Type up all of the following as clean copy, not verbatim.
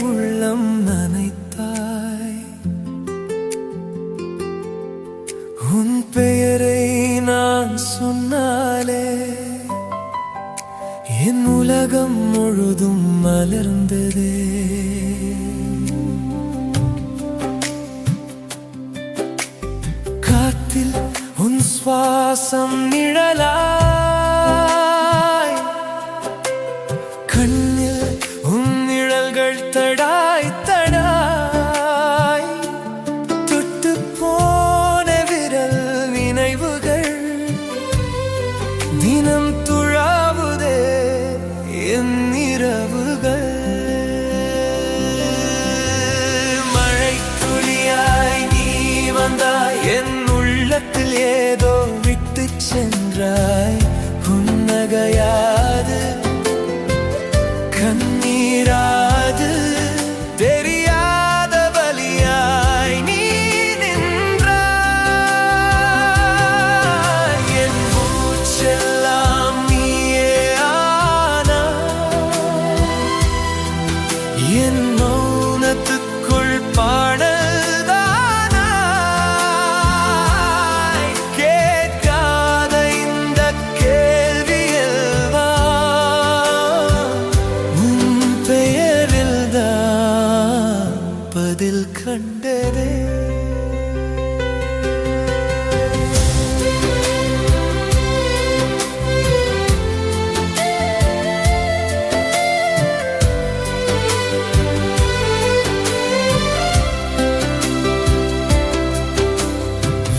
உள்ளம் நனைத்தாய். உன் பெயரை நான் சொன்னாலே என் உலகம் முழுதும் மலர்ந்ததே. காத்தில் உன் சுவாசம் நிழலாய், கண்ணில் உன் நிழல்கள் தடாய் தடாய், தொட்டு போன விரல் நினைவுகள் தினம் துழாவுதே என் இரவுகள். மழை துளியாய் நீ வந்தாய், என் உள்ளத்தில் ஏதோ விட்டு சென்றாய். புன்னகையாது கண்ணீராது தெரியாத வலியாய் நீ நின்றாய். என் மூச்செல்லாம் நீயே ஆனாய், என் மௌனத்துக்குள் பாடல்தானாய். கேட்காத இந்த கேள்வியெல்லாம் உன் பெயரில்தான் பதில் கண்டதே.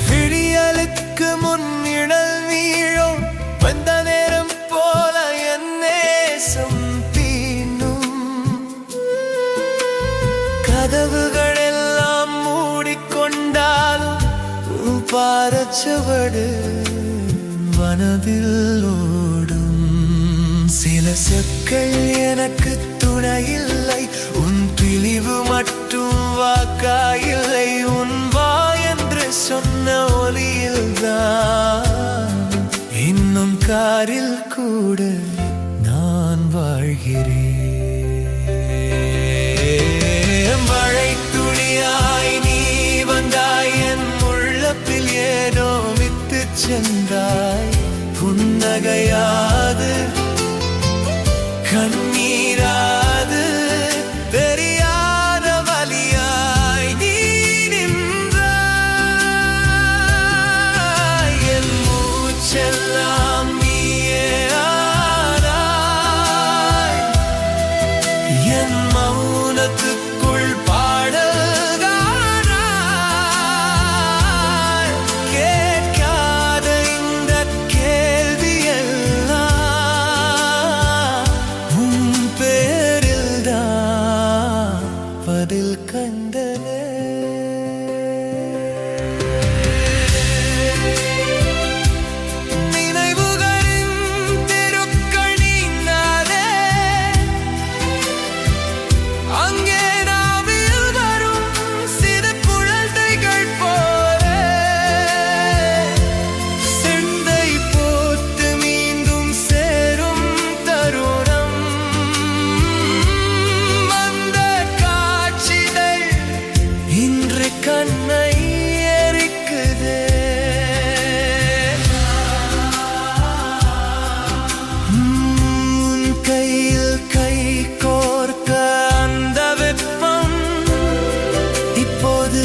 விடியலுக்கு முன் நிழல் வீழும் வந்த நேரம் போல என் நேசம் தீண்டும். கதவுகள் எல்லாம் மூடிக்கொண்டாலும் உன் பாதச்சுவடு மனதில் ஓடும். சில சொற்கள் எனக்கு துணையில்லை, உன் பிழிவு மட்டும் வாக்காயில்லை. உன் வா என்று சொன்ன ஒலியில்தான் இன்னும் காரில் கூட நான் வாழ்கிறேன். மழை துளியாய் நீ வந்தாய், என் உள்ளத்தில் ஏனோ விட்டு சென்றாய். புன்னகையாது கண்ணீராது தெரியாத வலியாய் நீ நின்றாய். என் மூச்செல்லாம் நீயே ஆனாய், என் மௌனத்துக்குள் பாடல்கானாய். கேட்காத இந்த கேள்வியெல்லாம் உன் பேரில்தான் பதில் கண்டதே. நினைவுகளின் தெருக்கள் நீங்காதே, அங்கே நாவில் வரும் சிறு குழந்தைகள் போல செண்டை போட்டு மீண்டும் சேரும் தருணம். அந்த காட்சிகள் இன்று கண்ணை எரிக்குதே. உன் கையில் கை கோர்க்க அந்த வெப்பம் இப்போது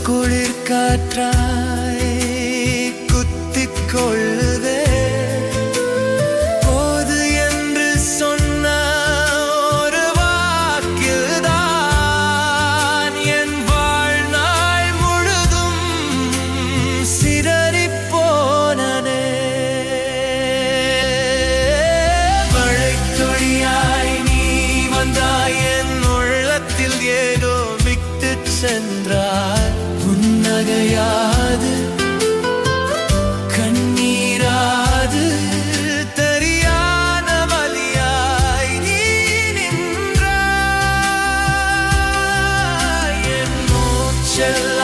குளிர் காற்றாய் குத்திக் கொள்ளுதே. போது என்று சொன்ன ஒரு வாக்கில்தான் என் வாழ்நாள் முழுதும் சிதறிப் போனதே. மழைத் துளியாய் நீ வந்தாய், என் உள்ளத்தில் ஏதோ விட்டு சென்றாய். புன்னகையாது கண்ணீராது தெரியாத வலியாய் நீ நின்றாய். என் மூச்செல்லாம்